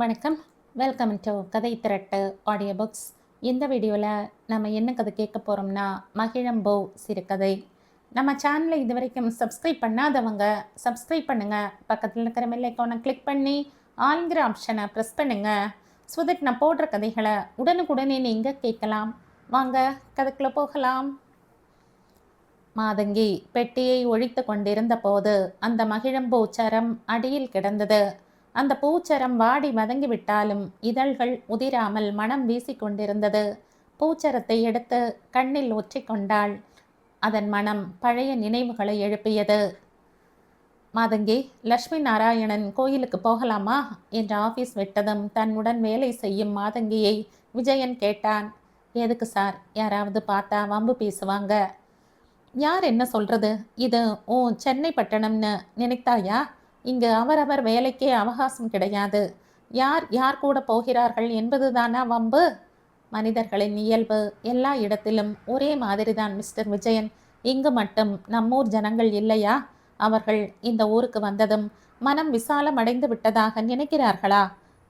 வணக்கம். Welcome to கதை திரட்டு audio books. இந்த வீடியோவில் நம்ம என்ன கதை கேட்க போகிறோம்னா, மகிழம்பூ சிறுகதை. நம்ம சேனலை இது வரைக்கும் சப்ஸ்கிரைப் பண்ணாதவங்க சப்ஸ்கிரைப் பண்ணுங்கள். பக்கத்தில் இருக்கிற பெல் ஐக்கானை கிளிக் பண்ணி ஆல்ங்கிற ஆப்ஷனை ப்ரெஸ் பண்ணுங்கள். ஸோ தட் நான் போடுற கதைகளை உடனுக்குடனே நீங்கள் கேட்கலாம். வாங்க கதைக்குள்ளே போகலாம். மாதங்கி பெட்டியை ஒழித்து கொண்டிருந்த போது அந்த மகிழம்பூ சரம் அடியில் கிடந்தது. அந்த பூச்சரம் வாடி வதங்கிவிட்டாலும் இதழ்கள் உதிராமல் மனம் வீசிக்கொண்டிருந்தது. பூச்சரத்தை எடுத்து கண்ணில் ஒற்றிக்கொண்டாள். அதன் மனம் பழைய நினைவுகளை எழுப்பியது. மாதங்கி, லட்சுமி நாராயணன் கோயிலுக்கு போகலாமா என்று ஆஃபீஸ் விட்டதும் தன்னுடன் வேலை செய்யும் மாதங்கியை விஜயன் கேட்டான். எதுக்கு சார்? யாராவது பார்த்தா வம்பு பேசுவாங்க. யார் என்ன சொல்றது? இது ஓ சென்னை பட்டணம்னு நினைத்தாயா? இங்கு அவரவர் வேலைக்கே அவகாசம் கிடையாது. யார் யார் கூட போகிறார்கள் என்பதுதானா வம்பு? மனிதர்களின் இயல்பு எல்லா இடத்திலும் ஒரே மாதிரிதான் மிஸ்டர் விஜயன். இங்கு மட்டும் நம்மூர் ஜனங்கள் இல்லையா? அவர்கள் இந்த ஊருக்கு வந்ததும் மனம் விசாலம் அடைந்து விட்டதாக நினைக்கிறார்களா?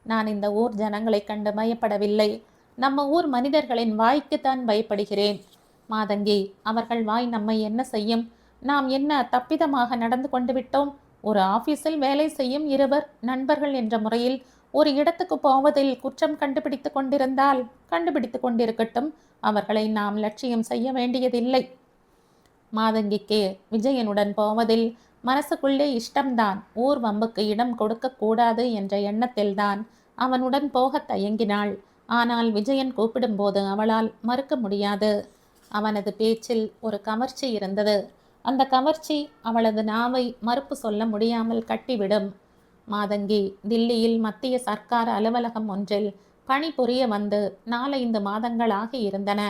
நான் இந்த ஊர் ஜனங்களை கண்டு பயப்படவில்லை. நம்ம ஊர் மனிதர்களின் வாய்க்குத்தான் பயப்படுகிறேன். மாதங்கி, அவர்கள் வாய் நம்மை என்ன செய்யும்? நாம் என்ன தப்பிதமாக நடந்து கொண்டு விட்டோம்? ஒரு ஆபீஸில் வேலை செய்யும் இருவர் நண்பர்கள் என்ற முறையில் ஒரு இடத்துக்கு போவதில் குற்றம் கண்டுபிடித்து கொண்டிருந்தால் கண்டுபிடித்து கொண்டிருக்கட்டும். அவர்களை நாம் லட்சியம் செய்ய வேண்டியதில்லை. மாதங்கிக்கு விஜயனுடன் போவதில் மனசுக்குள்ளே இஷ்டம்தான். ஊர் வம்புக்கு இடம் கொடுக்க கூடாது என்ற எண்ணத்தில்தான் அவனுடன் போக தயங்கினாள். ஆனால் விஜயன் கூப்பிடும்போது அவளால் மறுக்க முடியாது. அவனது பேச்சில் ஒரு கவர்ச்சி இருந்தது. அந்த கவர்ச்சி அவளது நாவை மறுப்பு சொல்ல முடியாமல் கட்டிவிடும். மாதங்கி தில்லியில் மத்திய சர்க்கார் அலுவலகம் ஒன்றில் பணிபுரிய வந்து 4-5 மாதங்களாக இருந்தன.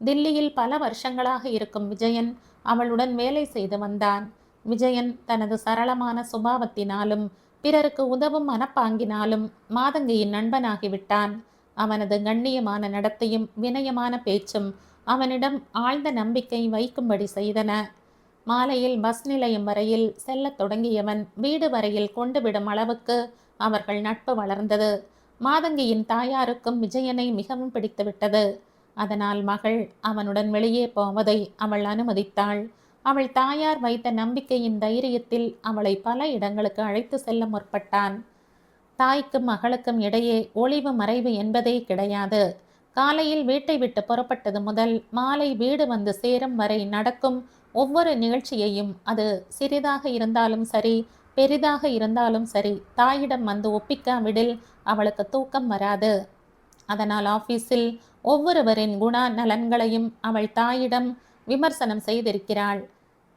தில்லியில் பல வருஷங்களாக இருக்கும் விஜயன் அவளுடன் வேலை செய்து வந்தான். விஜயன் தனது சரளமான சுபாவத்தினாலும் பிறருக்கு உதவும் மனப்பாங்கினாலும் மாதங்கியின் நண்பனாகிவிட்டான். அவனது கண்ணியமான நடத்தையும் வினயமான பேச்சும் அவனிடம் ஆழ்ந்த நம்பிக்கை வைக்கும்படி செய்தன. மாலையில் பஸ் நிலையம் வரையில் செல்லத் தொடங்கியவன் வீடு வரையில் கொண்டு விடும் அளவுக்கு அவர்கள் நட்பு வளர்ந்தது. மாதங்கியின் தாயாருக்கும் விஜயனை மிகவும் பிடித்துவிட்டது. அதனால் மகள் அவனுடன் வெளியே போவதை அவள் அனுமதித்தாள். அவள் தாயார் வைத்த நம்பிக்கையின் தைரியத்தில் அவளை பல இடங்களுக்கு அழைத்து செல்ல முற்பட்டான். தாய்க்கும் மகளுக்கும் இடையே ஒளிவு மறைவு என்பதே கிடையாது. காலையில் வீட்டை விட்டு புறப்பட்டது முதல் மாலை வீடு வந்து சேரும் வரை நடக்கும் ஒவ்வொரு நிகழ்ச்சியையும், அது சிறிதாக இருந்தாலும் சரி பெரிதாக இருந்தாலும் சரி, தாயிடம் வந்து ஒப்பிக்காவிடில் அவளுக்கு தூக்கம் வராது. அதனால் ஆபீஸில் ஒவ்வொருவரின் குண நலன்களையும் அவள் தாயிடம் விமர்சனம் செய்திருக்கிறாள்.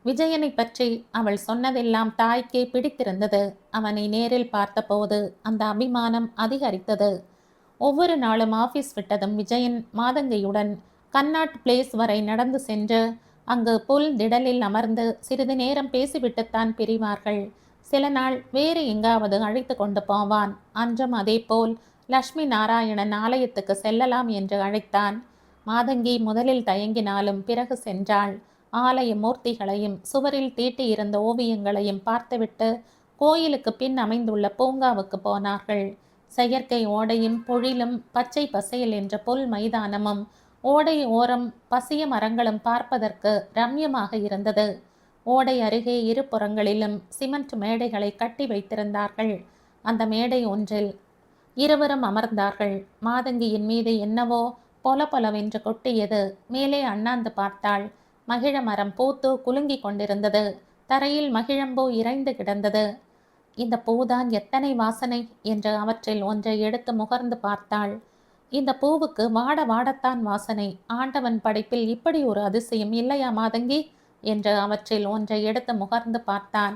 விஜயனை பற்றி அவள் சொன்னதெல்லாம் தாய்க்கே பிடித்திருந்தது. அவனை நேரில் பார்த்தபோது அந்த அபிமானம் அதிகரித்தது. ஒவ்வொரு நாளும் ஆபீஸ் விட்டதும் விஜயன் மாதங்கையுடன் கன்னாட் பிளேஸ் வரை நடந்து சென்று அங்கு புல் திடலில் அமர்ந்து சிறிது நேரம் பேசிவிட்டுத்தான் பிரிவார்கள். சில நாள் வேறு எங்காவது அழைத்து கொண்டு போவான். அன்றும் அதே போல் லட்சுமி நாராயணன் ஆலயத்துக்கு செல்லலாம் என்று அழைத்தான். மாதங்கி முதலில் தயங்கினாலும் பிறகு சென்றாள். ஆலய மூர்த்திகளையும் சுவரில் தீட்டியிருந்த ஓவியங்களையும் பார்த்துவிட்டு கோயிலுக்கு பின் அமைந்துள்ள பூங்காவுக்கு போனார்கள். செயற்கை ஓடையும் பொழிலும் பச்சை பசையில் என்ற புல் மைதானமும் ஓடை ஓரம் பசிய மரங்களும் பார்ப்பதற்கு ரம்யமாக இருந்தது. ஓடை அருகே இரு புறங்களிலும் சிமெண்ட் மேடைகளை கட்டி வைத்திருந்தார்கள். அந்த மேடை ஒன்றில் இருவரும் அமர்ந்தார்கள். மாதங்கியின் மீது என்னவோ பொல பொலவென்று கொட்டியது. மேலே அண்ணாந்து பார்த்தாள். மகிழ மரம் பூத்து குலுங்கி கொண்டிருந்தது. தரையில் மகிழம்பூ இறைந்து கிடந்தது. இந்த பூதான் எத்தனை வாசனை என்று அவற்றில் ஒன்றை எடுத்து முகர்ந்து பார்த்தாள். இந்த பூவுக்கு வாட வாடத்தான் வாசனை. ஆண்டவன் படைப்பில் இப்படி ஒரு அதிசயம் இல்லையா மாதங்கி என்று அவற்றில் ஒன்றை எடுத்து முகர்ந்து பார்த்தான்.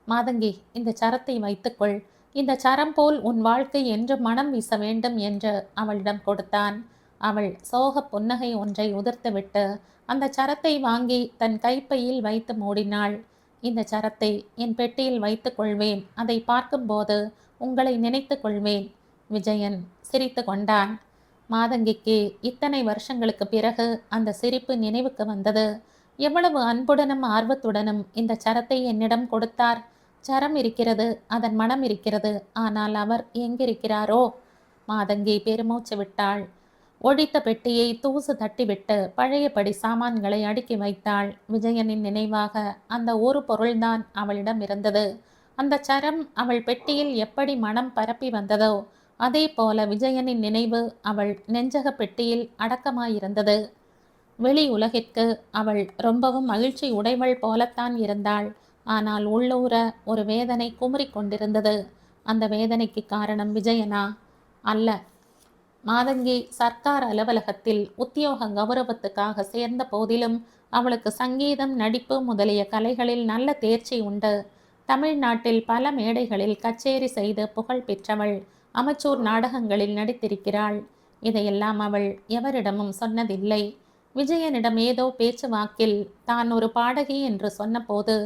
மாதங்கி, இந்த சரத்தை வைத்துக்கொள். இந்த சரம் போல் உன் வாழ்க்கை என்று மனம் வீச வேண்டும் என்று அவளிடம் கொடுத்தான். அவள் சோக புன்னகை ஒன்றை உதிர்த்துவிட்டு அந்த சரத்தை வாங்கி தன் கைப்பையில் வைத்து மூடினாள். இந்த சரத்தை என் பெட்டியில் வைத்து கொள்வேன். அதை பார்க்கும்போது உங்களை நினைத்து கொள்வேன். விஜயன் சிரித்து கொண்டான். மாதங்கிக்கு இத்தனை வருஷங்களுக்கு பிறகு அந்த சிரிப்பு நினைவுக்கு வந்தது. எவ்வளவு அன்புடனும் ஆர்வத்துடனும் இந்த சரத்தை என்னிடம் கொடுத்தார். சரம் இருக்கிறது, அதன் மனம் இருக்கிறது. ஆனால் அவர் எங்கிருக்கிறாரோ? மாதங்கி பெருமூச்சு விட்டாள். ஒழித்த பெட்டியை தூசு தட்டிவிட்டு பழையபடி சாமான்களை அடுக்கி வைத்தாள். விஜயனின் நினைவாக அந்த ஒரு பொருள்தான் அவளிடம் இருந்தது. அந்த சரம் அவள் பெட்டியில் எப்படி மனம் பரப்பி வந்ததோ அதே போல விஜயனின் நினைவு அவள் நெஞ்சக பெட்டியில் அடக்கமாயிருந்தது. வெளி உலகிற்கு அவள் ரொம்பவும் மகிழ்ச்சி உடையவள் போலத்தான் இருந்தாள். ஆனால் உள்ளூர ஒரு வேதனை குமுறிக் கொண்டிருந்தது. அந்த வேதனைக்கு காரணம் விஜயனா? அல்ல. மாதங்கி சர்க்கார் அலுவலகத்தில் உத்தியோக கௌரவத்துக்காக சேர்ந்த போதிலும் அவளுக்கு சங்கீதம், நடிப்பு முதலிய கலைகளில் நல்ல தேர்ச்சி உண்டு. தமிழ்நாட்டில் பல மேடைகளில் கச்சேரி செய்து புகழ் பெற்றவள். அமெச்சூர் நாடகங்களில் நடித்திருக்கிறாள். இதையெல்லாம் அவள் எவரிடமும் சொன்னதில்லை. விஜயனிடம் ஏதோ பேச்சுவாக்கில் தான் ஒரு பாடகி என்று சொன்னபோது,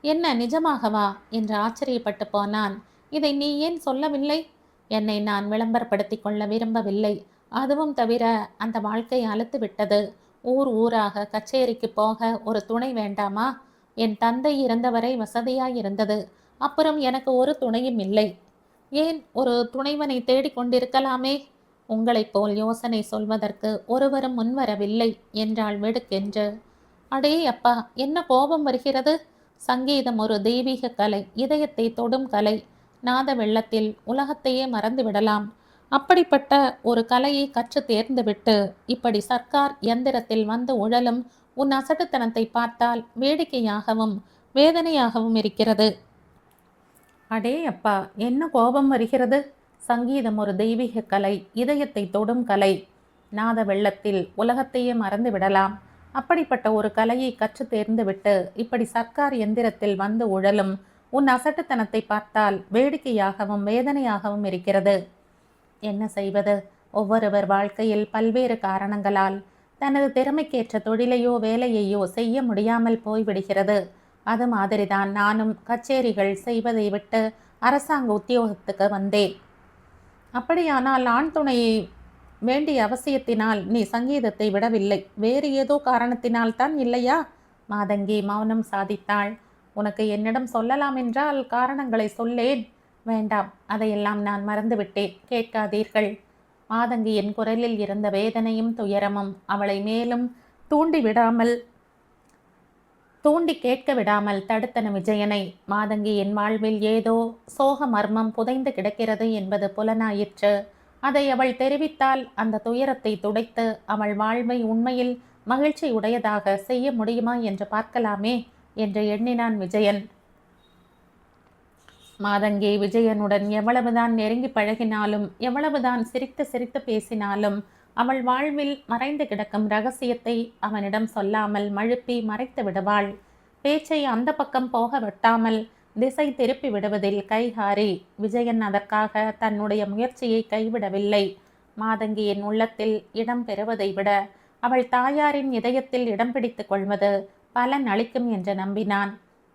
என்ன நிஜமாகவா என்று ஆச்சரியப்பட்டு போனான். இதை நீ ஏன் சொல்லவில்லை? என்னை நான் விளம்பரப்படுத்தி கொள்ள விரும்பவில்லை. அதுவும் தவிர அந்த வாழ்க்கை அலுத்து விட்டது. ஊர் ஊராக கச்சேரிக்கு போக ஒரு துணை வேண்டாமா? என் தந்தை இறந்தவரை வசதியாயிருந்தது. அப்புறம் எனக்கு ஒரு துணையும் இல்லை. ஏன் ஒரு துணைவனை தேடிக்கொண்டிருக்கலாமே? உங்களைப் போல் யோசனை சொல்வதற்கு ஒருவரும் முன்வரவில்லை என்றாள் வெடுக்கென்று. அடே அப்பா, என்ன கோபம் வருகிறது? சங்கீதம் ஒரு தெய்வீக கலை, இதயத்தை தொடும் கலை. நாத வெள்ளத்தில் உலகத்தையே மறந்து விடலாம். அப்படிப்பட்ட ஒரு கலையை கற்று தேர்ந்துவிட்டு இப்படி சர்க்கார் எந்திரத்தில் வந்து உழலும் உன் அசட்டுத்தனத்தை பார்த்தால் வேடிக்கையாகவும் வேதனையாகவும் இருக்கிறது. அடே அப்பா, என்ன கோபம் வருகிறது? சங்கீதம் ஒரு தெய்வீக கலை, இதயத்தை தொடும் கலை. நாத வெள்ளத்தில் உலகத்தையே மறந்து விடலாம். அப்படிப்பட்ட ஒரு கலையை கற்று தேர்ந்துவிட்டு இப்படி சர்க்கார் எந்திரத்தில் வந்து உழலும் உன் அசட்டுத்தனத்தை பார்த்தால் வேடிக்கையாகவும் வேதனையாகவும் இருக்கிறது. என்ன செய்வது? ஒவ்வொருவர் வாழ்க்கையில் பல்வேறு காரணங்களால் தனது திறமைக்கேற்ற தொழிலையோ வேலையையோ செய்ய முடியாமல் போய்விடுகிறது. அது மாதிரிதான் நானும் கச்சேரிகள் செய்வதை விட்டு அரசாங்க உத்தியோகத்துக்கு வந்தேன். அப்படியானால் ஆண் துணையை வேண்டிய அவசியத்தினால் நீ சங்கீதத்தை விடவில்லை, வேறு ஏதோ காரணத்தினால் தான் இல்லையா? மாதங்கி மௌனம் சாதித்தாள். உனக்கு என்னிடம் சொல்லலாம் என்றால் காரணங்களை சொல்லேன். வேண்டாம், அதையெல்லாம் நான் மறந்துவிட்டேன், கேட்காதீர்கள். மாதங்கியின் குரலில் இருந்த வேதனையும் துயரமும் அவளை மேலும் தூண்டி கேட்க விடாமல் தடுத்தன விஜயனை. மாதங்கியின் வாழ்வில் ஏதோ சோக மர்மம் புதைந்து கிடக்கிறது என்பது புலனாயிற்று. அதை அவள் தெரிவித்தால் அந்த துயரத்தை துடைத்து அவள் வாழ்வை உண்மையில் மகிழ்ச்சி உடையதாக செய்ய முடியுமா என்று பார்க்கலாமே என்று எண்ணினான் விஜயன். மாதங்கி விஜயனுடன் எவ்வளவுதான் நெருங்கி பழகினாலும் எவ்வளவுதான் சிரித்து சிரித்து பேசினாலும் அவள் வாழ்வில் மறைந்து கிடக்கும் ரகசியத்தை அவனிடம் சொல்லாமல் மழுப்பி மறைத்து விடுவாள். பேச்சை அந்த பக்கம் போக வெட்டாமல் திசை திருப்பி விடுவதில் கைகாரி. விஜயன் அதற்காக தன்னுடைய முயற்சியை கைவிடவில்லை. மாதங்கியின் உள்ளத்தில் இடம் பெறுவதை விட அவள் தாயாரின் இதயத்தில் இடம் பிடித்து கொள்வது பலன் அளிக்கும் என்று நம்பினான்.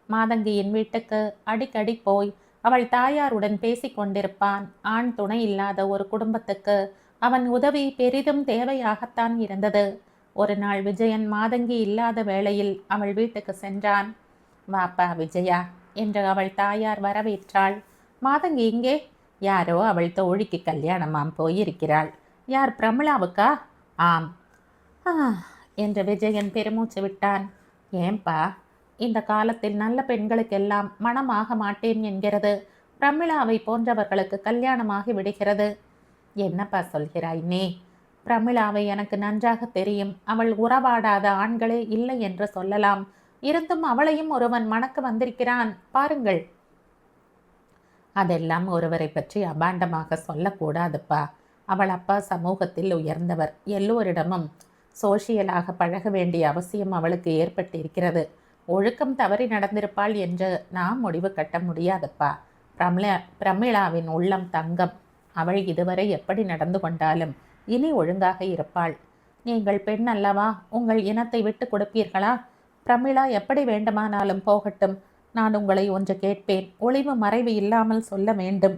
மாதங்கியின் வீட்டுக்கு அடிக்கடி போய் அவள் தாயாருடன் பேசி கொண்டிருப்பான். ஆண் துணை இல்லாத ஒரு குடும்பத்துக்கு அவன் உதவி பெரிதும் தேவையாகத்தான் இருந்தது. ஒரு நாள் விஜயன் மாதங்கி இல்லாத வேளையில் அவள் வீட்டுக்கு சென்றான். வாப்பா விஜயா என்று அவள் தாயார் வரவேற்றாள். மாதங்கி இங்கே? யாரோ அவள் தோழிக்கு கல்யாணமாம், போயிருக்கிறாள். யார், பிரமிளாவுக்கா? ஆம். என்று விஜயன் பெருமூச்சு விட்டான். ஏன்பா, இந்த காலத்தில் நல்ல பெண்களுக்கெல்லாம் மனமாக மாட்டேன் என்கிறது. பிரமிளாவை போன்றவர்களுக்கு கல்யாணமாகி விடுகிறது. என்னப்பா சொல்கிறாய் நீ? பிரமிளாவை எனக்கு நன்றாக தெரியும். அவள் உறவாடாத ஆண்களே இல்லை என்று சொல்லலாம். இருந்தும் அவளையும் ஒருவன் மணக்க வந்திருக்கிறான் பாருங்கள். அதெல்லாம் ஒருவரை பற்றி அபாண்டமாக சொல்லக்கூடாதுப்பா. அவள் அப்பா சமூகத்தில் உயர்ந்தவர். எல்லோரிடமும் சோஷியலாக பழக வேண்டிய அவசியம் அவளுக்கு ஏற்பட்டிருக்கிறது. ஒழுக்கம் தவறி நடந்திருப்பாள் என்று நாம் முடிவு கட்ட முடியாதப்பா. பிரமிளாவின் உள்ளம் தங்கம். அவள் இதுவரை எப்படி நடந்து கொண்டாலும் இனி ஒழுங்காக இருப்பாள். நீங்கள் பெண் அல்லவா? உங்கள் இனத்தை விட்டு கொடுப்பீர்களா? பிரமிளா எப்படி வேண்டுமானாலும் போகட்டும். நான் உங்களை ஒன்று கேட்பேன். ஒளிவு மறைவு இல்லாமல் சொல்ல வேண்டும்.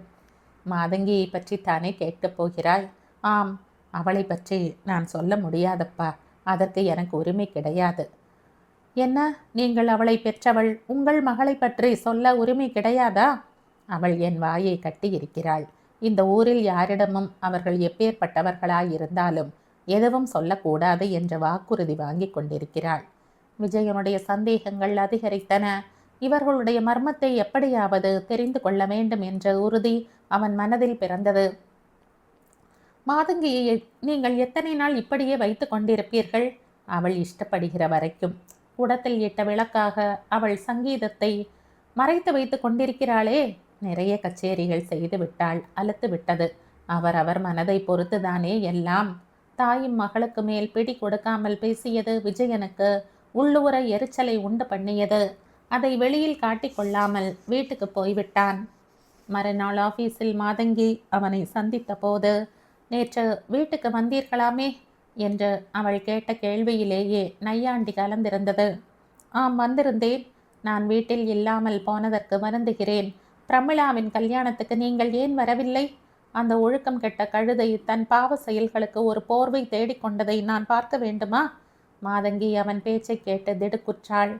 மாதங்கியை பற்றி தானே கேட்கப் போகிறாய்? ஆம், அவளை பற்றி நான் சொல்ல முடியாதப்பா. அதற்கு எனக்கு உரிமை கிடையாது. என்ன, நீங்கள் அவளை பெற்றவள், உங்கள் மகளை பற்றி சொல்ல உரிமை கிடையாதா? அவள் என் வாயை கட்டியிருக்கிறாள். இந்த ஊரில் யாரிடமும் அவர்கள் எப்பேற்பட்டவர்களாயிருந்தாலும் எதுவும் சொல்லக்கூடாது என்ற வாக்குறுதி வாங்கி கொண்டிருக்கிறாள். விஜயனுடைய சந்தேகங்கள் அதிகரித்தன. இவர்களுடைய மர்மத்தை எப்படியாவது தெரிந்து கொள்ள வேண்டும் என்ற உறுதி அவன் மனதில் பிறந்தது. மாதங்கியை நீங்கள் எத்தனை நாள் இப்படியே வைத்து கொண்டிருப்பீர்கள்? அவள் இஷ்டப்படுகிற வரைக்கும். குடத்தில் இட்ட விளக்காக அவள் சங்கீதத்தை மறைத்து வைத்து கொண்டிருக்கிறாளே. நிறைய கச்சேரிகள் செய்து விட்டாள், அலுத்து விட்டது. அவர் மனதை பொறுத்துதானே எல்லாம். தாயும் மகளுக்கு மேல் பிடி கொடுக்காமல் பேசியது விஜயனுக்கு உள்ளூர எரிச்சலை உண்டு பண்ணியது. அதை வெளியில் காட்டிக்கொள்ளாமல் வீட்டுக்கு போய்விட்டான். மறுநாள் ஆபீஸில் மாதங்கி அவனை சந்தித்த போது, நேற்று வீட்டுக்கு வந்தீர்களாமே என்று அவள் கேட்ட கேள்வியிலேயே நையாண்டி கலந்திருந்தது. ஆம், வந்திருந்தேன். நான் வீட்டில் இல்லாமல் போனதற்கு வருந்துகிறேன். பிரமிளாவின் கல்யாணத்துக்கு நீங்கள் ஏன் வரவில்லை? அந்த ஒழுக்கம் கெட்ட கழுதை தன் பாவ செயல்களுக்கு ஒரு போர்வை தேடிக்கொண்டதை நான் பார்க்க வேண்டுமா? மாதங்கி அவன் பேச்சை கேட்டு திடுக்குற்றாள்.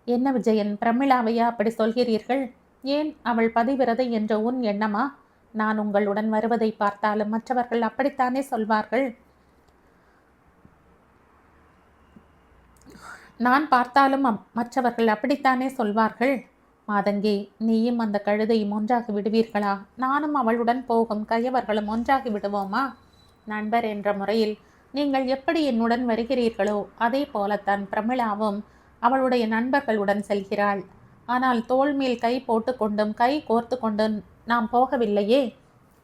என்ன விஜயன், பிரமிளாவையா அப்படி சொல்கிறீர்கள்? ஏன், அவள் பதிவிரதை என்ற உன் எண்ணமா? நான் உங்களுடன் வருவதை பார்த்தாலும் மற்றவர்கள் அப்படித்தானே சொல்வார்கள். நான் பார்த்தாலும் மற்றவர்கள் அப்படித்தானே சொல்வார்கள். மாதங்கி, நீயும் அந்த கழுதையும் ஒன்றாகி விடுவீர்களா? நானும் அவளுடன் போகும் கயவர்களும் ஒன்றாகி விடுவோமா? நண்பர் என்ற முறையில் நீங்கள் எப்படி என்னுடன் வருகிறீர்களோ அதே போலத்தான் பிரமிளாவும் அவளுடைய நண்பர்களுடன் செல்கிறாள். ஆனால் தோள் மேல் கை போட்டுக்கொண்டும் கை கோர்த்து கொண்டும் நாம் போகவில்லையே.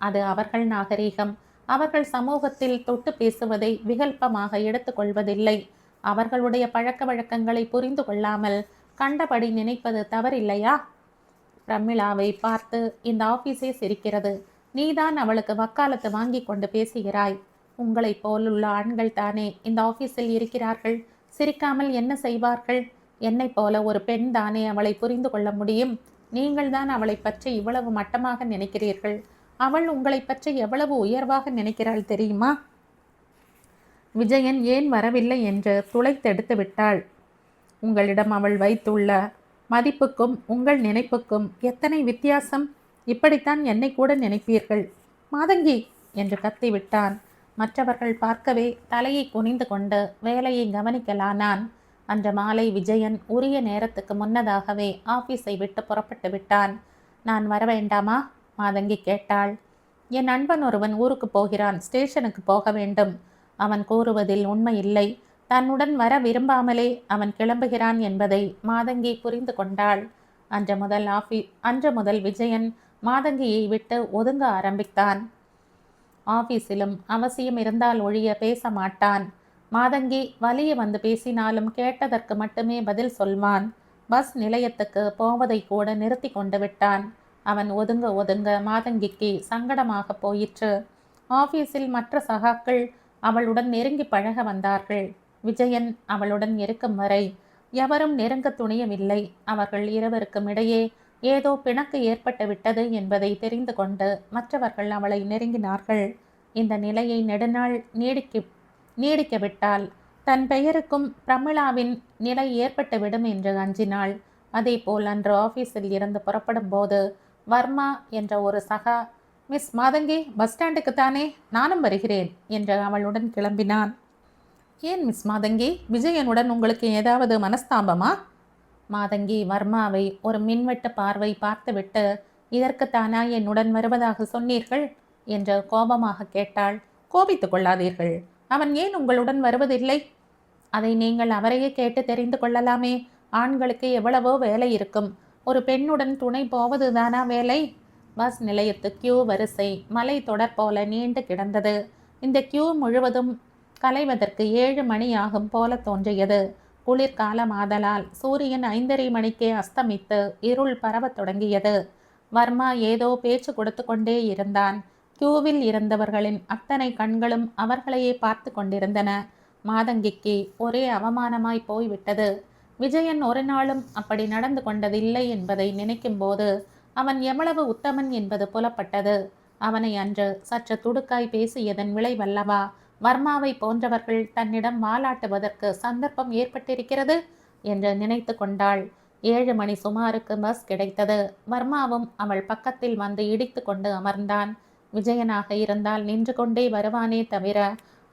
அது அவர்கள் நாகரீகம். அவர்கள் சமூகத்தில் தொட்டு பேசுவதை விகல்பமாக எடுத்துக்கொள்வதில்லை. அவர்களுடைய பழக்க வழக்கங்களை புரிந்து கொள்ளாமல் கண்டபடி நினைப்பது தவறில்லையா? பிரமிளாவை பார்த்து இந்த ஆபீஸே சிரிக்கிறது. நீதான் அவளுக்கு வக்காலத்து வாங்கி கொண்டு பேசுகிறாய். உங்களைப் போலுள்ள ஆண்கள் தானே இந்த ஆபீஸில் இருக்கிறார்கள். சிரிக்காமல் என்ன செய்வார்கள்? என்னை போல ஒரு பெண் தானே அவளை புரிந்து கொள்ள முடியும். நீங்கள் தான் அவளை பற்றி இவ்வளவு மட்டமாக நினைக்கிறீர்கள். அவள் உங்களை பற்றி எவ்வளவு உயர்வாக நினைக்கிறாள் தெரியுமா? விஜயன் ஏன் வரவில்லை என்று துளைத்தெடுத்து விட்டாள். உங்களிடம் அவள் வைத்துள்ள மதிப்புக்கும் உங்கள் நினைப்புக்கும் எத்தனை வித்தியாசம்! இப்படித்தான் என்னை கூட நினைப்பீர்கள். மாதங்கி என்று கத்திவிட்டான். மற்றவர்கள் பார்க்கவே தலையை குனிந்து கொண்டு வேலையை கவனிக்கலானான். அன்று மாலை விஜயன் உரிய நேரத்துக்கு முன்னதாகவே ஆபீஸை விட்டு புறப்பட்டு விட்டான். நான் வர வேண்டாமா? மாதங்கி கேட்டாள். என் நண்பன் ஒருவன் ஊருக்கு போகிறான், ஸ்டேஷனுக்கு போக வேண்டும். அவன் கூறுவதில் உண்மை இல்லை. தன்னுடன் வர விரும்பாமலே அவன் கிளம்புகிறான் என்பதை மாதங்கி புரிந்து கொண்டாள். அன்று முதல் விஜயன் மாதங்கியை விட்டு ஒதுங்க ஆரம்பித்தான். ஆபீஸிலும் அவசியம் இருந்தால் ஒழிய பேச மாட்டான். மாதங்கி வலிய வந்து பேசினாலும் கேட்டதற்கு மட்டுமே பதில் சொல்வான். பஸ் நிலையத்துக்கு போவதை கூட நிறுத்தி கொண்டு விட்டான். அவன் ஒதுங்க ஒதுங்க மாதங்கிக்கு சங்கடமாக போயிற்று. ஆபீஸில் மற்ற சகாக்கள் அவளுடன் நெருங்கி பழக வந்தார்கள். விஜயன் அவளுடன் இருக்கும் வரை எவரும் நெருங்க துணியவில்லை. அவர்கள் இருவருக்கும் இடையே ஏதோ பிணக்கு ஏற்பட்டு விட்டது என்பதை தெரிந்து கொண்டு மற்றவர்கள் அவளை நெருங்கினார்கள். இந்த நிலையை நெடுநாள் நீடிக்க விட்டால் தன் பெயருக்கும் பிரமிளாவின் நிலை ஏற்பட்டுவிடும் என்று அஞ்சினாள். அதே போல் அன்று ஆபீஸில் இருந்து புறப்படும் போது வர்மா என்ற ஒரு சகா, மிஸ் மாதங்கி பஸ் ஸ்டாண்டுக்கு தானே, நானும் வருகிறேன் என்று அவளுடன் கிளம்பினான். ஏன் மிஸ் மாதங்கி, விஜயனுடன் உங்களுக்கு ஏதாவது மனஸ்தாபமா? மாதங்கி வர்மாவை ஒரு மின்வெட்டு பார்வை பார்த்துவிட்டு, இதற்குத்தானா என்னுடன் வருவதாக சொன்னீர்கள் என்று கோபமாக கேட்டாள். கோபித்துக் கொள்ளாதீர்கள். அவன் ஏன் உங்களுடன் வருவதில்லை? அதை நீங்கள் அவரையே கேட்டு தெரிந்து கொள்ளலாமே. ஆண்களுக்கு எவ்வளவோ வேலை இருக்கும். ஒரு பெண்ணுடன் துணை போவதுதானா வேலை? பஸ் நிலையத்து கியூ வரிசை மலை தொடர் போல நீண்டு கிடந்தது. இந்த கியூ முழுவதும் கலைவதற்கு 7 மணி ஆகும் போல தோன்றியது. குளிர்காலம் ஆதலால் சூரியன் 5:30 மணிக்கே அஸ்தமித்து இருள் பரவத் தொடங்கியது. வர்மா ஏதோ பேச்சு கொடுத்து கொண்டே இருந்தான். கியூவில் இருந்தவர்களின் அத்தனை கண்களும் அவர்களையே பார்த்து கொண்டிருந்தன. மாதங்கிக்கு ஒரே அவமானமாய் போய்விட்டது. விஜயன் ஒரு நாளும் அப்படி நடந்து கொண்டதில்லை என்பதை நினைக்கும் போது அவன் எவ்வளவு உத்தமன் என்பது புலப்பட்டது. அவனை அன்று சற்று துடுக்காய் பேசியதன் விளைவல்லவா வர்மாவை போன்றவர்கள் தன்னிடம் வாலாட்டுவதற்கு சந்தர்ப்பம் ஏற்பட்டிருக்கிறது. என்று நினைத்து கொண்டாள். 7 மணி சுமாருக்கு பஸ் கிடைத்தது. வர்மாவும் அவள் பக்கத்தில் வந்து இடித்து கொண்டு அமர்ந்தான். விஜயனாக இருந்தால் நின்று கொண்டே வருவானே தவிர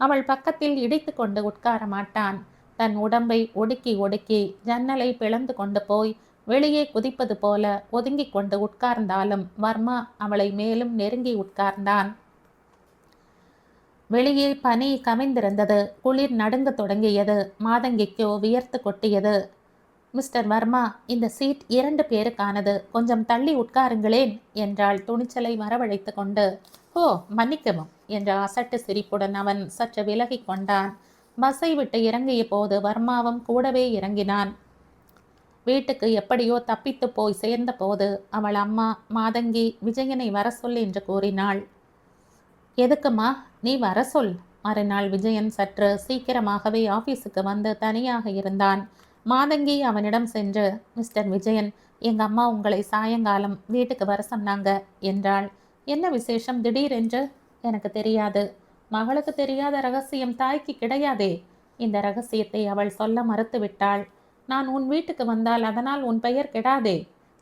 அவள் பக்கத்தில் இடித்து கொண்டு உட்கார மாட்டான். தன் உடம்பை ஒடுக்கி ஒடுக்கி ஜன்னலை பிளந்து கொண்டு போய் வெளியே குதிப்பது போல ஒதுங்கிக் கொண்டு உட்கார்ந்தாலும் வர்மா அவளை மேலும் நெருங்கி உட்கார்ந்தான். வெளியே பனி கவிந்திருந்தது. குளிர் நடுங்க தொடங்கியது. மாதங்கிக்கோ வியர்த்து கொட்டியது. மிஸ்டர் வர்மா, இந்த சீட் 2 பேருக்கானது, கொஞ்சம் தள்ளி உட்காருங்களேன் என்றாள் துணிச்சலை வரவழைத்து கொண்டு. ஓ, மன்னிக்கவும் என்ற அசட்டு சிரிப்புடன் அவன் சற்று விலகி கொண்டான். பஸ்ஸை விட்டு இறங்கிய போது வர்மாவும் கூடவே இறங்கினான். வீட்டுக்கு எப்படியோ தப்பித்து போய் சேர்ந்த போது அவள் அம்மா மாதங்கி விஜயனை வர சொல் என்று கூறினாள். எதுக்குமா? நீ வர சொல். மறுநாள் விஜயன் சற்று சீக்கிரமாகவே ஆபீஸுக்கு வந்து தனியாக இருந்தான். மாதங்கி அவனிடம் சென்று, மிஸ்டர் விஜயன், எங்க அம்மா உங்களை சாயங்காலம் வீட்டுக்கு வர சொன்னாங்க என்றாள். என்ன விசேஷம் திடீரென்று? எனக்கு தெரியாது. மகளுக்கு தெரியாத ரகசியம் தாய்க்கு கிடையாதே. இந்த ரகசியத்தை அவள் சொல்ல மறுத்து விட்டாள். நான் உன் வீட்டுக்கு வந்தால் அதனால் உன் பெயர் கெடாதே.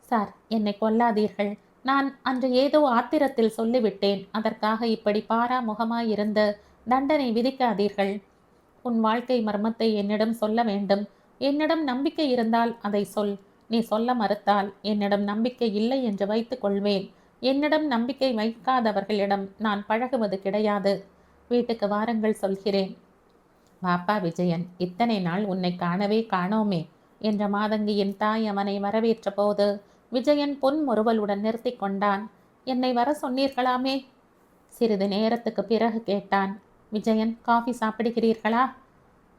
சார், என்னை கொல்லாதீர்கள். நான் அன்று ஏதோ ஆத்திரத்தில் சொல்லிவிட்டேன். அதற்காக இப்படி பாராமுகமாயிருந்து தண்டனை விதிக்காதீர்கள். உன் வாழ்க்கை மர்மத்தை என்னிடம் சொல்ல வேண்டும். என்னிடம் நம்பிக்கை இருந்தால் அதை சொல். நீ சொல்ல மறுத்தால் என்னிடம் நம்பிக்கை இல்லை என்று வைத்துக் கொள்வேன். என்னிடம் நம்பிக்கை வைக்காதவர்களிடம் நான் பழகுவது கிடையாது. வீட்டுக்கு வாருங்கள், சொல்கிறேன். வாப்பா விஜயன், இத்தனை நாள் உன்னை காணவே காணோமே என்ற மாதங்கியின் தாய் அவனை வரவேற்ற போது விஜயன் பொன்முறுவலுடன் நிறுத்தி கொண்டான். என்னை வர சொன்னீர்களாமே? சிறிது நேரத்துக்கு பிறகு கேட்டான். விஜயன், காஃபி சாப்பிடுகிறீர்களா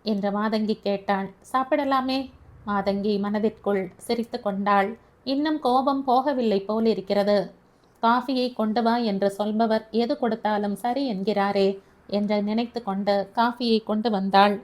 என்று மாதங்கி கேட்டாள். சாப்பிடலாமே. மாதங்கி மனதிற்குள் சிரித்து கொண்டாள். இன்னும் கோபம் போகவில்லை போலிருக்கிறது. காஃபியை கொண்டு வா என்று சொல்பவர் எது கொடுத்தாலும் சரி என்கிறாரே என்று நினைத்து கொண்டு காஃபியை கொண்டு வந்தாள்.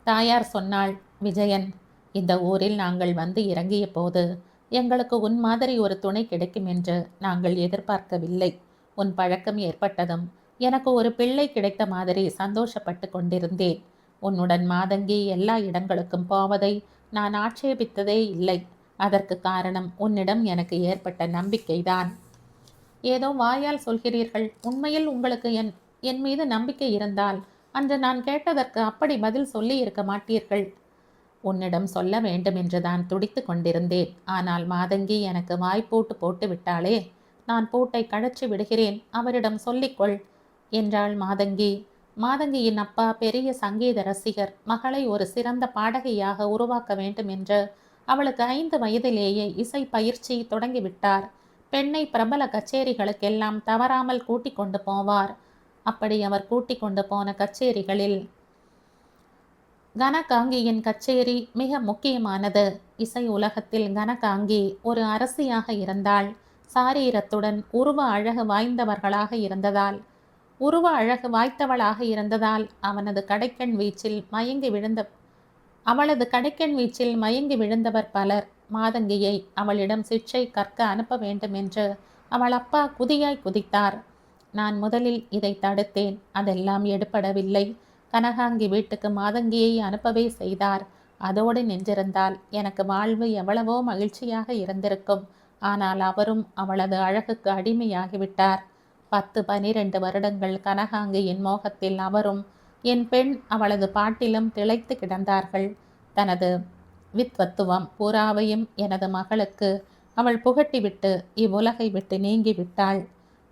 தாயார் சொன்னாள், விஜயன், இந்த ஊரில் நாங்கள் வந்து இறங்கிய போது எங்களுக்கு உன் மாதிரி ஒரு துணை கிடைக்கும் என்று நாங்கள் எதிர்பார்க்கவில்லை. உன் பழக்கம் ஏற்பட்டதும் எனக்கு ஒரு பிள்ளை கிடைத்த மாதிரி சந்தோஷப்பட்டு கொண்டிருந்தேன். உன்னுடன் மாதங்கி எல்லா இடங்களுக்கும் போவதை நான் ஆட்சேபித்ததே இல்லை. அதற்கு காரணம் உன்னிடம் எனக்கு ஏற்பட்ட நம்பிக்கைதான். ஏதோ வாயால் சொல்கிறீர்கள். உண்மையில் உங்களுக்கு என் மீது நம்பிக்கை இருந்தால் அன்று நான் கேட்டதற்கு அப்படி பதில் சொல்லி இருக்க மாட்டீர்கள். உன்னிடம் சொல்ல வேண்டும் என்று தான் துடித்து கொண்டிருந்தேன். ஆனால் மாதங்கி எனக்கு வாய்ப்பூட்டு போட்டு விட்டாளே. நான் பூட்டை கழற்றி விடுகிறேன், அவரிடம் சொல்லிக்கொள் என்றாள் மாதங்கி. மாதங்கியின் அப்பா பெரிய சங்கீத ரசிகர். மகளை ஒரு சிறந்த பாடகியாக உருவாக்க வேண்டும் என்று அவளுக்கு 5 வயதிலேயே இசை பயிற்சி தொடங்கிவிட்டார். பெண்ணை பிரபல கச்சேரிகளுக்கெல்லாம் தவறாமல் கூட்டிக் கொண்டு போவார். அப்படி அவர் கூட்டிக் கொண்டு போன கச்சேரிகளில் கனகாங்கியின் கச்சேரி மிக முக்கியமானது. இசை உலகத்தில் கனகாங்கி ஒரு அரசியாக இருந்தாள். சாரீரத்துடன் உருவ அழகு வாய்ந்தவர்களாக இருந்ததால் அவளது கடைக்கண் வீச்சில் மயங்கி விழுந்தவர் பலர். மாதங்கியை அவளிடம் சிற்றை கற்க அனுப்ப வேண்டும் என்று அவள் அப்பா குதியாய் குதித்தார். நான் முதலில் இதை தடுத்தேன். அதெல்லாம் எடுபடவில்லை. கனகாங்கி வீட்டுக்கு மாதங்கியை அனுப்பவே செய்தார். அதோடு நின்றிருந்தால் எனக்கு வாழ்வு எவ்வளவோ மகிழ்ச்சியாக இருந்திருக்கும். ஆனால் அவரும் அவளது அழகுக்கு அடிமையாகிவிட்டார். 10-12 வருடங்கள் கனகாங்கியின் மோகத்தில் அவரும் என் பெண் அவளது பாட்டிலும் திளைத்து கிடந்தார்கள். தனது வித்வத்துவம் பூராவையும் எனது மகளுக்கு அவள் புகட்டிவிட்டு இவ்வுலகை விட்டு நீங்கி விட்டாள்.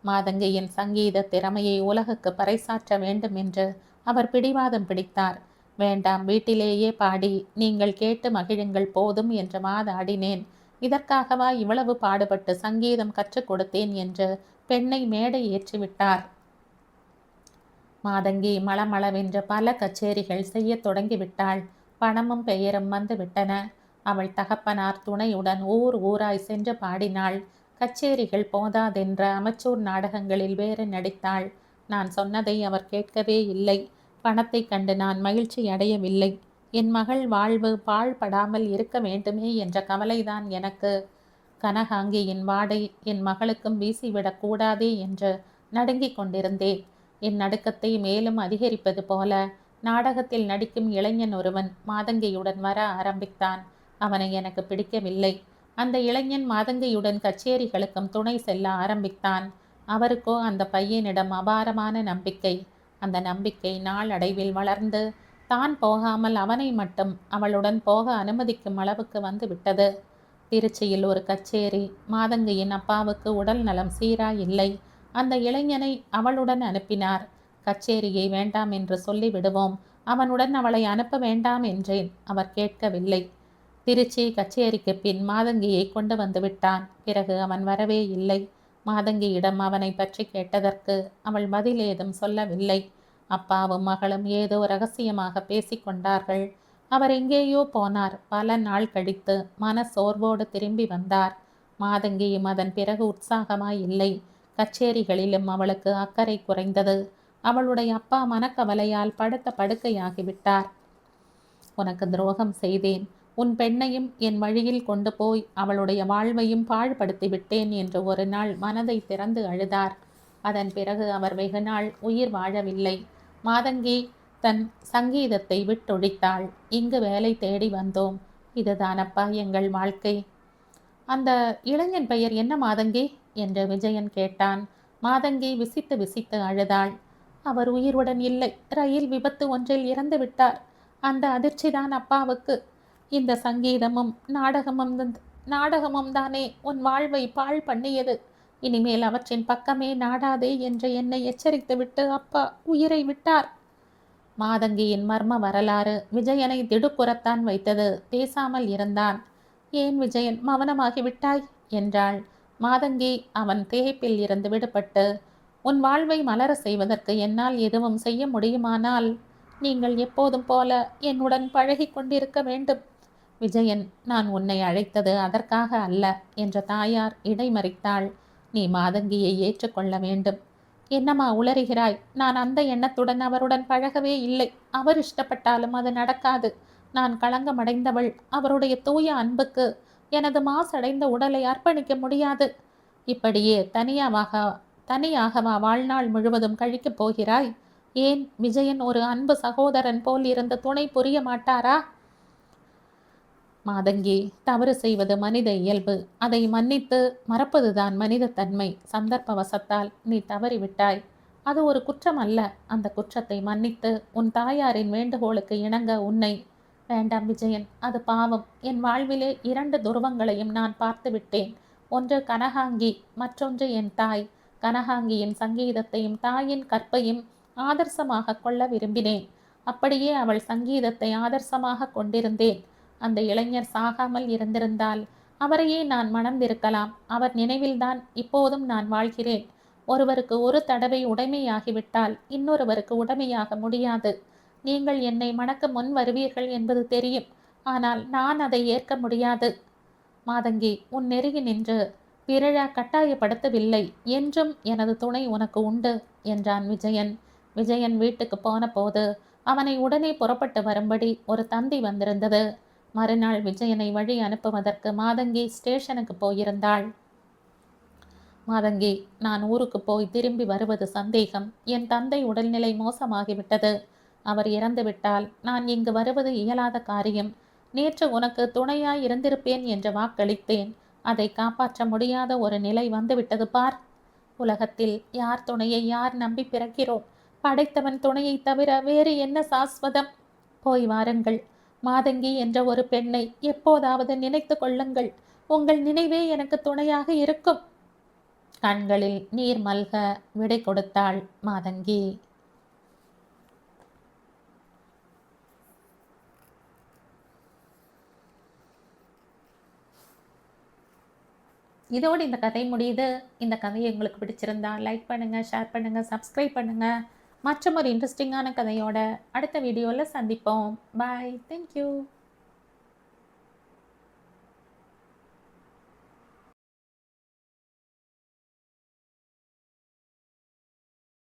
மாதங்கியின் சங்கீத திறமையை உலகுக்கு பறைசாற்ற வேண்டும் என்று அவர் பிடிவாதம் பிடித்தார். வேண்டாம், வீட்டிலேயே பாடி நீங்கள் கேட்டு மகிழுங்கள் போதும் என்று வாதாடினேன். இதற்காகவா இவ்வளவு பாடுபட்டு சங்கீதம் கற்றுக் கொடுத்தேன் என்று பெண்ணை மேடை ஏற்றிவிட்டார். மாதங்கி மளமளவென்று பல கச்சேரிகள் செய்ய தொடங்கிவிட்டாள். பணமும் பெயரும் வந்து விட்டன. அவள் தகப்பனார் துணையுடன் ஊராய் சென்று பாடினாள். கச்சேரிகள் போதாதென்ற அமெச்சூர் நாடகங்களில் வேறு நடித்தாள். நான் சொன்னதை அவர் கேட்கவே இல்லை. பணத்தை கண்டு நான் மகிழ்ச்சி அடையவில்லை. என் மகள் வாழ்வு பாழ்படாமல் இருக்க வேண்டுமே என்ற கவலைதான் எனக்கு. கனகாங்கியின் வாடை என் மகளுக்கும் வீசிவிடக் கூடாதே என்று நடுங்கிக் கொண்டிருந்தேன். என் நடுக்கத்தை மேலும் அதிகரிப்பது போல நாடகத்தில் நடிக்கும் இளைஞன் ஒருவன் மாதங்கியுடன் வர ஆரம்பித்தான். அவனை எனக்கு பிடிக்கவில்லை. அந்த இளைஞன் மாதங்கியுடன் கச்சேரிகளுக்கும் துணை செல்ல ஆரம்பித்தான். அவருக்கோ அந்த பையனிடம் அபாரமான நம்பிக்கை. அந்த நம்பிக்கை நாளடைவில் வளர்ந்து தான் போகாமல் அவனை மட்டும் அவளுடன் போக அனுமதிக்கும் அளவுக்கு வந்து விட்டது. திருச்சியில் ஒரு கச்சேரி. மாதங்கியின் அப்பாவுக்கு உடல் நலம் சீராய் இல்லை. அந்த இளைஞனை அவளுடன் அனுப்பினார். கச்சேரியை வேண்டாம் என்று சொல்லிவிடுவோம், அவனுடன் அவளை அனுப்ப வேண்டாம் என்றேன். அவர் கேட்கவில்லை. திருச்சி கச்சேரிக்கு பின் மாதங்கியை கொண்டு வந்து விட்டான். பிறகு அவன் வரவே இல்லை. மாதங்கியிடம் அவனை பற்றி கேட்டதற்கு அவள் பதில் ஏதும் சொல்லவில்லை. அப்பாவும் மகளும் ஏதோ ரகசியமாக பேசிக்கொண்டார்கள். அவர் எங்கேயோ போனார். பல நாள் கழித்து மன சோர்வோடு திரும்பி வந்தார். மாதங்கியும் அதன் பிறகு உற்சாகமாய் இல்லை. கச்சேரிகளிலும் அவளுக்கு அக்கறை குறைந்தது. அவளுடைய அப்பா மனக்கவலையால் படுத்த படுக்கையாகிவிட்டார். உனக்கு துரோகம் செய்தேன், உன் பெண்ணையும் என் வழியில் கொண்டு போய் அவளுடைய வாழ்வையும் பாழ்படுத்தி விட்டேன் என்று ஒரு நாள் மனதை திறந்து அழுதார். அதன் பிறகு அவர் வெகுநாள் உயிர் வாழவில்லை. மாதங்கி தன் சங்கீதத்தை விட்டொழித்தாள். இங்கு வேலை தேடி வந்தோம். இதுதானப்பா எங்கள் வாழ்க்கை. அந்த இளைஞன் பெயர் என்ன மாதங்கி என்று விஜயன் கேட்டான். மாதங்கி விசித்து விசித்து அழுதாள். அவர் உயிருடன் இல்லை. ரயில் விபத்து ஒன்றில் இறந்து விட்டார். அந்த அதிர்ச்சிதான் அப்பாவுக்கு. இந்த சங்கீதமும் நாடகமும் தானே உன் வாழ்வை பாழ் பண்ணியது. இனிமேல் அவற்றின் பக்கமே நாடாதே என்று என்னை எச்சரித்துவிட்டு அப்பா உயிரை விட்டார். மாதங்கியின் மர்ம வரலாறு விஜயனை திடுப்புறத்தான் வைத்தது. பேசாமல் இருந்தான். ஏன் விஜயன் மௌனமாகி விட்டாய் என்றாள். மாதங்கி அவன் திகைப்பில் இருந்து விடுபட்டு, உன் வாழ்வை மலர செய்வதற்கு என்னால் எதுவும் செய்ய முடியுமானால் நீங்கள் எப்போதும் போல என்னுடன் பழகி கொண்டிருக்க வேண்டும். விஜயன், நான் உன்னை அழைத்தது அதற்காக அல்ல என்ற தாயார் இடைமறித்தாள். நீ மாதங்கியை ஏற்றுக்கொள்ள வேண்டும். என்னம்மா உளறுகிறாய்? நான் அந்த எண்ணத்துடன் அவருடன் பழகவே இல்லை. அவர் இஷ்டப்பட்டாலும் அது நடக்காது. நான் களங்கமடைந்தவள். அவருடைய தூய அன்புக்கு எனது மாசடைந்த உடலை அர்ப்பணிக்க முடியாது. இப்படியே தனியாகவா வாழ்நாள் முழுவதும் கழிக்கப் போகிறாய்? ஏன் விஜயன் ஒரு அன்பு சகோதரன் போல் இருந்து துணை புரிய மாட்டாரா? மாதங்கி, தவறு செய்வது மனித இயல்பு. அதை மன்னித்து மறப்பதுதான் மனித தன்மை. சந்தர்ப்பவசத்தால் நீ தவறிவிட்டாய். அது ஒரு குற்றம் அல்ல. அந்த குற்றத்தை மன்னித்து உன் தாயாரின் வேண்டுகோளுக்கு இணங்க உன்னை. வேண்டாம் விஜயன், அது பாவம். என் வாழ்விலே 2 துருவங்களையும் நான் பார்த்து விட்டேன். ஒன்று கனகாங்கி, மற்றொன்று என் தாய். கனகாங்கியின் சங்கீதத்தையும் தாயின் கற்பையும் ஆதர்சமாக கொள்ள விரும்பினேன். அப்படியே அவள் சங்கீதத்தை ஆதர்சமாக கொண்டிருந்தேன். அந்த இளைஞர் சாகாமல் இருந்திருந்தால் அவரையே நான் மணந்திருக்கலாம். அவர் நினைவில்தான் இப்போதும் நான் வாழ்கிறேன். ஒருவருக்கு ஒரு தடவை உடைமையாகிவிட்டால் இன்னொருவருக்கு உடைமையாக முடியாது. நீங்கள் என்னை மணக்க முன் வருவீர்கள் என்பது தெரியும். ஆனால் நான் அதை ஏற்க முடியாது. மாதங்கி, உன் நெருங்கி நின்று பிறழ கட்டாயப்படுத்தவில்லை. என்றும் எனது துணை உனக்கு உண்டு என்றான் விஜயன். விஜயன் வீட்டுக்கு போன போது அவனை உடனே புறப்பட்டு வரும்படி ஒரு தந்தி வந்திருந்தது. மறுநாள் விஜயனை வழி அனுப்புவதற்கு மாதங்கி ஸ்டேஷனுக்கு போயிருந்தாள். மாதங்கி, நான் ஊருக்கு போய் திரும்பி வருவது சந்தேகம். என் தந்தை உடல்நிலை மோசமாகிவிட்டது. அவர் இறந்துவிட்டால் நான் இங்கு வருவது இயலாத காரியம். நேற்று உனக்கு துணையாய் இருந்திருப்பேன் என்று வாக்களித்தேன். அதை காப்பாற்ற முடியாத ஒரு நிலை வந்துவிட்டது பார். உலகத்தில் யார் துணையை யார் நம்பி பிறக்கிறோம்? படைத்தவன் துணையை தவிர வேறு என்ன சாஸ்வதம்? போய் வாருங்கள். மாதங்கி என்ற ஒரு பெண்ணை எப்போதாவது நினைத்து கொள்ளுங்கள். உங்கள் நினைவே எனக்கு துணையாக இருக்கும். கண்களில் நீர் மல்க விடை கொடுத்தாள் மாதங்கி. இதோடு இந்த கதை முடியுது. இந்த கதையை உங்களுக்கு பிடிச்சிருந்தா லைக் பண்ணுங்கள், ஷேர் பண்ணுங்கள், சப்ஸ்கிரைப் பண்ணுங்கள். மற்றும் ஒரு இன்ட்ரெஸ்டிங்கான கதையோட அடுத்த வீடியோவில் சந்திப்போம். பாய். தேங்க்யூ.